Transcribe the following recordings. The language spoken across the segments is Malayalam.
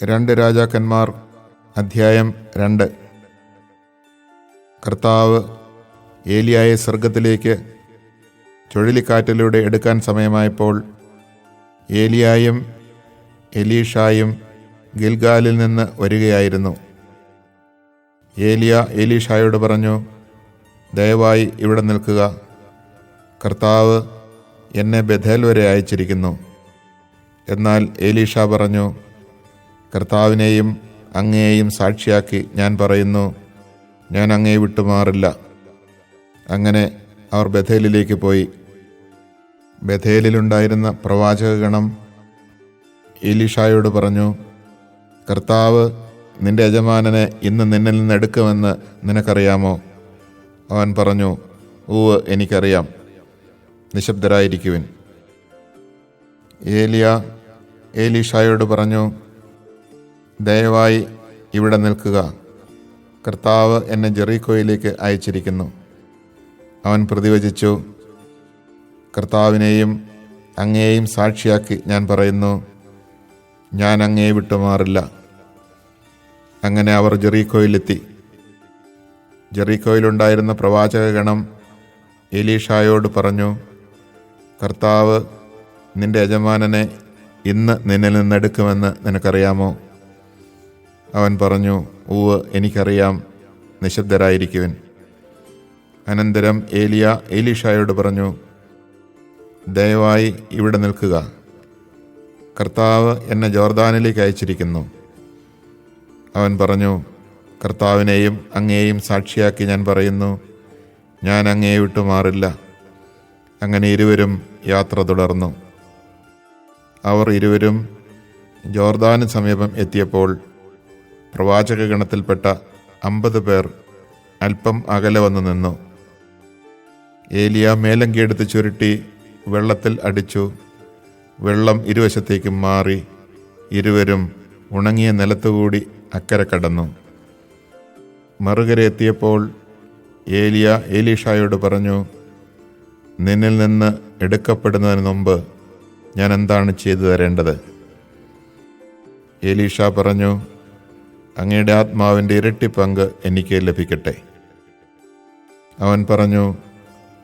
2 രാജാക്കന്മാർ അധ്യായം 2. കർത്താവ് ഏലിയായെ സ്വർഗ്ഗത്തിലേക്ക് ചുഴലിക്കാറ്റിലൂടെ എടുക്കാൻ സമയമായപ്പോൾ ഏലിയായും എലീഷായും ഗിൽഗാലിൽ നിന്ന് വരികയായിരുന്നു. ഏലിയ എലീഷായോട് പറഞ്ഞു, ദയവായി ഇവിടെ നിൽക്കുക, കർത്താവ് എന്നെ ബഥേൽ വരെ അയച്ചിരിക്കുന്നു. എന്നാൽ എലീഷ പറഞ്ഞു, കർത്താവിനെയും അങ്ങയെയും സാക്ഷിയാക്കി ഞാൻ പറയുന്നു, ഞാൻ അങ്ങയെ വിട്ടുമാറില്ല. അങ്ങനെ അവർ ബഥേലിലേക്ക് പോയി. ബഥേലിലുണ്ടായിരുന്ന പ്രവാചകഗണം എലീഷായോട് പറഞ്ഞു, കർത്താവ് നിന്റെ യജമാനനെ ഇന്ന് നിന്നിൽ നിന്ന് എടുക്കുമെന്ന് നിനക്കറിയാമോ? അവൻ പറഞ്ഞു, ഉവ്വ്, എനിക്കറിയാം. നിശബ്ദരായിരിക്കുവിൻ. ഏലിയ എലീഷായോട് പറഞ്ഞു, ദയവായി ഇവിടെ നിൽക്കുക, കർത്താവ് എന്നെ ജെറീക്കോയിലേക്ക് അയച്ചിരിക്കുന്നു. അവൻ പ്രതിവചിച്ചു, കർത്താവിനെയും അങ്ങയെയും സാക്ഷിയാക്കി ഞാൻ പറയുന്നു, ഞാൻ അങ്ങയെ വിട്ടുമാറില്ല. അങ്ങനെ അവർ ജെറീക്കോയിലെത്തി. ജെറീക്കോയിലുണ്ടായിരുന്ന പ്രവാചകഗണം എലീഷായോട് പറഞ്ഞു, കർത്താവ് നിന്റെ യജമാനനെ ഇന്ന് നിന്നിൽ നിന്നെടുക്കുമെന്ന് നിനക്കറിയാമോ? അവൻ പറഞ്ഞു, ഉവ്വ്, എനിക്കറിയാം. നിശബ്ദരായിരിക്കുവിൻ. അനന്തരം ഏലിയ എലീഷായോട് പറഞ്ഞു, ദയവായി ഇവിടെ നിൽക്കുക, കർത്താവ് എന്നെ ജോർദാനിലേക്ക് അയച്ചിരിക്കുന്നു. അവൻ പറഞ്ഞു, കർത്താവിനെയും അങ്ങയെയും സാക്ഷിയാക്കി ഞാൻ പറയുന്നു, ഞാൻ അങ്ങയെ വിട്ടുമാറില്ല. അങ്ങനെ ഇരുവരും യാത്ര തുടർന്നു. അവർ ഇരുവരും ജോർദാന് സമീപം എത്തിയപ്പോൾ പ്രവാചകഗണത്തിൽപ്പെട്ട 50 പേർ അല്പം അകലെ വന്നു നിന്നു. ഏലിയ മേലങ്കിയെടുത്ത് ചുരുട്ടി വെള്ളത്തിൽ അടിച്ചു. വെള്ളം ഇരുവശത്തേക്കും മാറി. ഇരുവരും ഉണങ്ങിയ നിലത്തുകൂടി അക്കരെ കടന്നു. മറുകര എത്തിയപ്പോൾ ഏലിയ എലീഷായോട് പറഞ്ഞു, നിന്നിൽ നിന്ന് എടുക്കപ്പെടുന്നതിന് മുമ്പ് ഞാൻ എന്താണ് ചെയ്തു തരേണ്ടത്? എലീഷ പറഞ്ഞു, അങ്ങയുടെ ആത്മാവിൻ്റെ ഇരട്ടി പങ്ക് എനിക്ക് ലഭിക്കട്ടെ. അവൻ പറഞ്ഞു,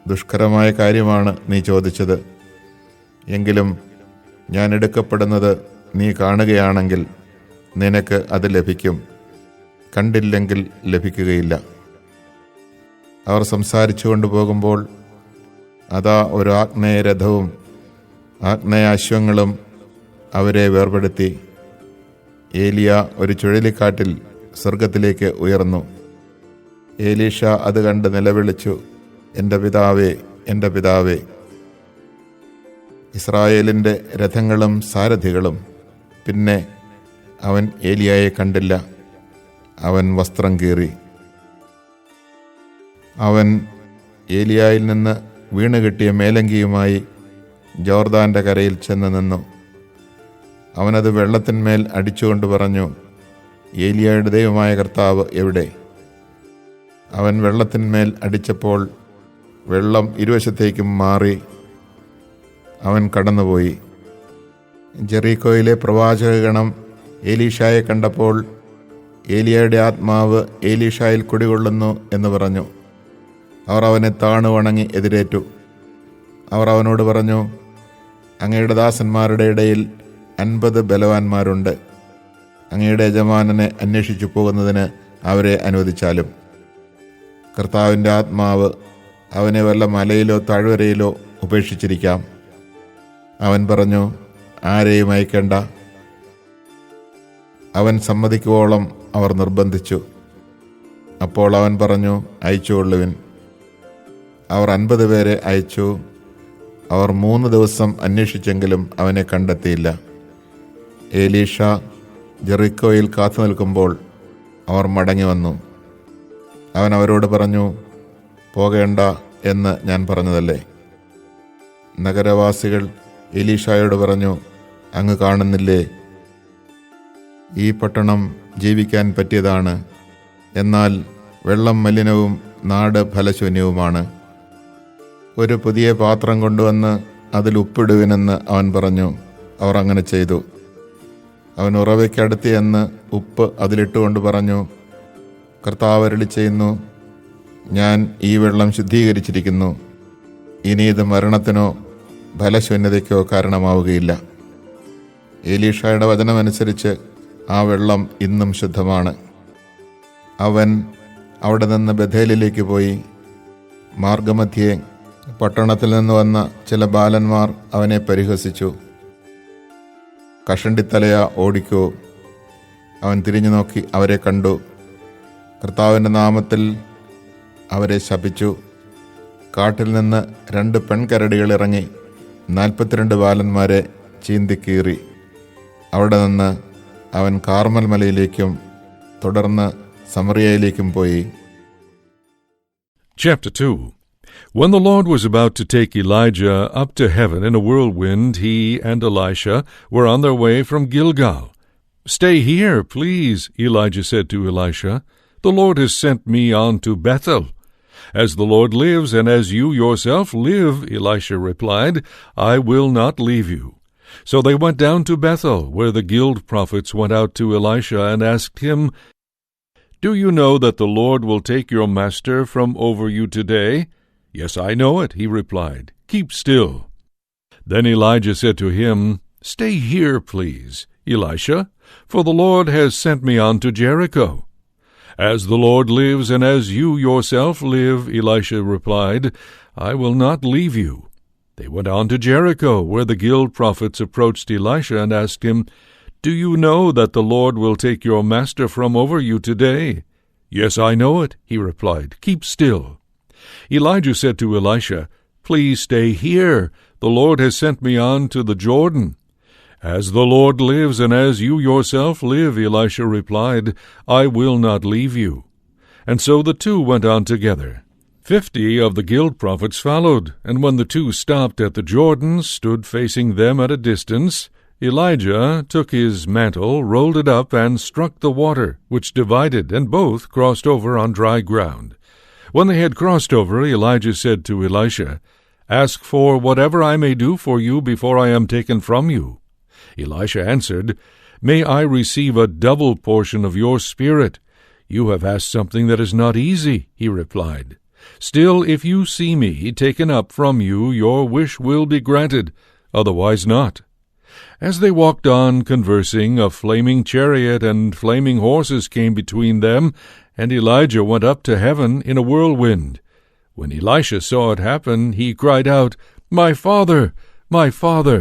ദുഷ്കരമായ കാര്യമാണ് നീ ചോദിച്ചത്. എങ്കിലും ഞാൻ എടുക്കപ്പെടുന്നത് നീ കാണുകയാണെങ്കിൽ നിനക്ക് അത് ലഭിക്കും, കണ്ടില്ലെങ്കിൽ ലഭിക്കുകയില്ല. അവർ സംസാരിച്ചു കൊണ്ടുപോകുമ്പോൾ അതാ ഒരു ആഗ്നേയരഥവും ആഗ്നേയാശ്വങ്ങളും അവരെ വേർപെടുത്തി. ഏലിയ ഒരു ചുഴലിക്കാറ്റിൽ സ്വർഗത്തിലേക്ക് ഉയർന്നു. എലീഷ അത് കണ്ട് നിലവിളിച്ചു, എൻ്റെ പിതാവേ, എൻ്റെ പിതാവേ! ഇസ്രായേലിൻ്റെ രഥങ്ങളും സാരഥികളും. പിന്നെ അവൻ ഏലിയായെ കണ്ടില്ല. അവൻ വസ്ത്രം കീറി. അവൻ ഏലിയായിൽ നിന്ന് വീണുകിട്ടിയ മേലങ്കിയുമായി ജോർദാൻ്റെ കരയിൽ ചെന്ന് നിന്നു. അവനത് വെള്ളത്തിന്മേൽ അടിച്ചുകൊണ്ട് പറഞ്ഞു, ഏലിയായുടെ ദൈവമായ കർത്താവ് എവിടെ? അവൻ വെള്ളത്തിന്മേൽ അടിച്ചപ്പോൾ വെള്ളം ഇരുവശത്തേക്കും മാറി. അവൻ കടന്നുപോയി. ജെറീക്കോയിലെ പ്രവാചകഗണം എലീഷായെ കണ്ടപ്പോൾ ഏലിയയുടെ ആത്മാവ് എലീഷായിൽ കുടികൊള്ളുന്നു എന്ന് പറഞ്ഞു. അവർ അവനെ താണു വണങ്ങി എതിരേറ്റു. അവർ അവനോട് പറഞ്ഞു, അങ്ങയുടെ ദാസന്മാരുടെ ഇടയിൽ 50 ബലവാന്മാരുണ്ട്. അങ്ങയുടെ യജമാനനെ അന്വേഷിച്ചു പോകുന്നതിന് അവരെ അനുവദിച്ചാലും. കർത്താവിൻ്റെ ആത്മാവ് അവനെ വല്ല മലയിലോ താഴ്വരയിലോ ഉപേക്ഷിച്ചിരിക്കാം. അവൻ പറഞ്ഞു, ആരെയും അയക്കേണ്ട. അവൻ സമ്മതിക്കുവോളം അവർ നിർബന്ധിച്ചു. അപ്പോൾ അവൻ പറഞ്ഞു, അയച്ചുകൊള്ളുവിൻ. അവർ 50 പേരെ അയച്ചു. അവർ 3 ദിവസം അന്വേഷിച്ചെങ്കിലും അവനെ കണ്ടെത്തിയില്ല. എലീഷ ജെറിക്കോയിൽ കാത്തു നിൽക്കുമ്പോൾ അവർ മടങ്ങി വന്നു. അവൻ അവരോട് പറഞ്ഞു, പോകേണ്ട എന്ന് ഞാൻ പറഞ്ഞതല്ലേ? നഗരവാസികൾ എലീഷായോട് പറഞ്ഞു, അങ്ങ് കാണുന്നില്ലേ, ഈ പട്ടണം ജീവിക്കാൻ പറ്റിയതാണ്. എന്നാൽ വെള്ളം മലിനവും നാട് ഫലശൂന്യവുമാണ്. ഒരു പുതിയ പാത്രം കൊണ്ടുവന്ന് അതിൽ ഉപ്പിടുവിനെന്ന് അവൻ പറഞ്ഞു. അവർ അങ്ങനെ ചെയ്തു. അവൻ ഉറവയ്ക്കടുത്ത് ചെന്ന് ഉപ്പ് അതിലിട്ടുകൊണ്ട് പറഞ്ഞു, കർത്താവ് അരുളിച്ചെയ്യുന്നു, ഞാൻ ഈ വെള്ളം ശുദ്ധീകരിച്ചിരിക്കുന്നു. ഇനി ഇത് മരണത്തിനോ ഫലശൂന്യതയ്ക്കോ കാരണമാവുകയില്ല. എലീഷയുടെ വചനമനുസരിച്ച് ആ വെള്ളം ഇന്നും ശുദ്ധമാണ്. അവൻ അവിടെ നിന്ന് ബഥേലിലേക്ക് പോയി. മാർഗമധ്യേ പട്ടണത്തിൽ നിന്ന് വന്ന ചില ബാലന്മാർ അവനെ പരിഹസിച്ചു. കഷണ്ടിത്തലയ ഓടിക്കോ. അവൻ തിരിഞ്ഞു നോക്കി അവരെ കണ്ടു. കർത്താവിൻ്റെ നാമത്തിൽ അവരെ ശപിച്ചു. കാട്ടിൽ നിന്ന് 2 പെൺകരടികൾ ഇറങ്ങി 42 ബാലന്മാരെ ചീന്തിക്കീറി. അവിടെ നിന്ന് അവൻ കാർമൽ മലയിലേക്കും തുടർന്ന് സമറിയയിലേക്കും പോയി. Chapter 2. When the Lord was about to take Elijah up to heaven in a whirlwind, he and Elisha were on their way from Gilgal. "Stay here, please," Elijah said to Elisha. "The Lord has sent me on to Bethel." "As the Lord lives, and as you yourself live," Elisha replied, "I will not leave you." So they went down to Bethel, where the guild prophets went out to Elisha and asked him, "Do you know that the Lord will take your master from over you today?" "Yes, I know it," he replied. "Keep still." Then Elijah said to him, "Stay here, please, Elisha, for the Lord has sent me on to Jericho." "As the Lord lives, and as you yourself live," Elisha replied, "I will not leave you." They went on to Jericho, where the guild prophets approached Elisha and asked him, "Do you know that the Lord will take your master from over you today?" "Yes, I know it," he replied. "Keep still." Elijah said to Elisha, "Please stay here. The Lord has sent me on to the Jordan." "As the Lord lives, and as you yourself live," Elisha replied, "I will not leave you." And so the two went on together. 50 of the guild prophets followed, and when the two stopped at the Jordan, stood facing them at a distance, Elijah took his mantle, rolled it up, and struck the water, which divided, and both crossed over on dry ground. When they had crossed over, Elijah said to Elisha, "Ask for whatever I may do for you before I am taken from you." Elisha answered, "May I receive a double portion of your spirit." "You have asked something that is not easy," he replied. "Still, if you see me taken up from you, your wish will be granted, otherwise not." As they walked on conversing, a flaming chariot and flaming horses came between them, and Elijah went up to heaven in a whirlwind. When Elisha saw it happen, he cried out, "My father, my father!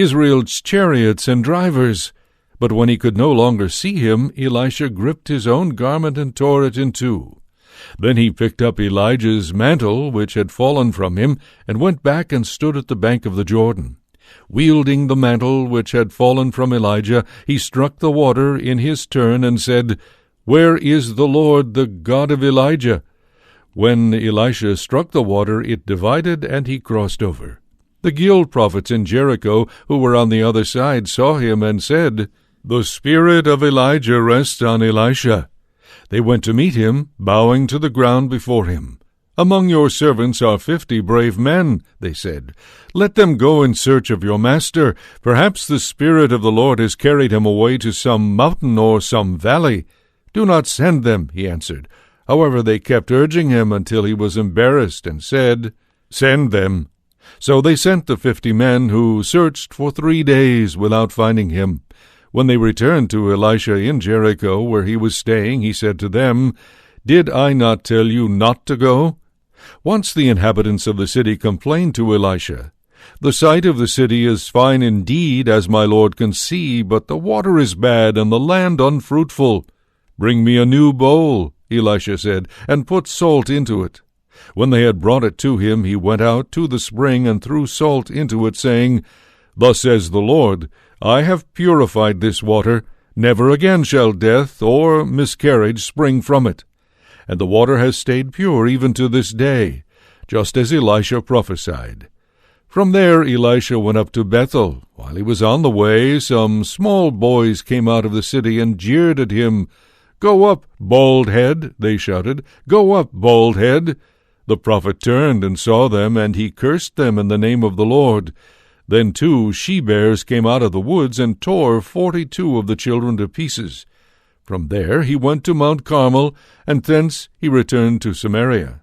Israel's chariots and drivers!" But when he could no longer see him, Elisha gripped his own garment and tore it in two. Then he picked up Elijah's mantle, which had fallen from him, and went back and stood at the bank of the Jordan. Wielding the mantle which had fallen from Elijah, he struck the water in his turn and said, "Where is the Lord, the God of Elijah?" When Elisha struck the water, it divided, and he crossed over. The guild prophets in Jericho, who were on the other side, saw him and said, "The spirit of Elijah rests on Elisha." They went to meet him, bowing to the ground before him. "Among your servants are 50 brave men," they said. "Let them go in search of your master. Perhaps the Spirit of the Lord has carried him away to some mountain or some valley." "Do not send them," he answered. However, they kept urging him until he was embarrassed and said, "Send them." So they sent the 50 men, who searched for 3 days without finding him. When they returned to Elisha in Jericho, where he was staying, he said to them, "Did I not tell you not to go?" Once the inhabitants of the city complained to Elisha, "The site of the city is fine indeed, as my lord can see, but the water is bad and the land unfruitful." "Bring me a new bowl," Elisha said, "and put salt into it." When they had brought it to him, he went out to the spring and threw salt into it, saying, "Thus says the Lord, I have purified this water. Never again shall death or miscarriage spring from it." And the water has stayed pure even to this day, just as Elisha prophesied. From there Elisha went up to Bethel. While he was on the way, some small boys came out of the city and jeered at him. "Go up, bald head," they shouted. "Go up, bald head." The prophet turned and saw them, and he cursed them in the name of the Lord. Then 2 she-bears came out of the woods and tore 42 of the children to pieces. From there he went to Mount Carmel, and thence he returned to Samaria.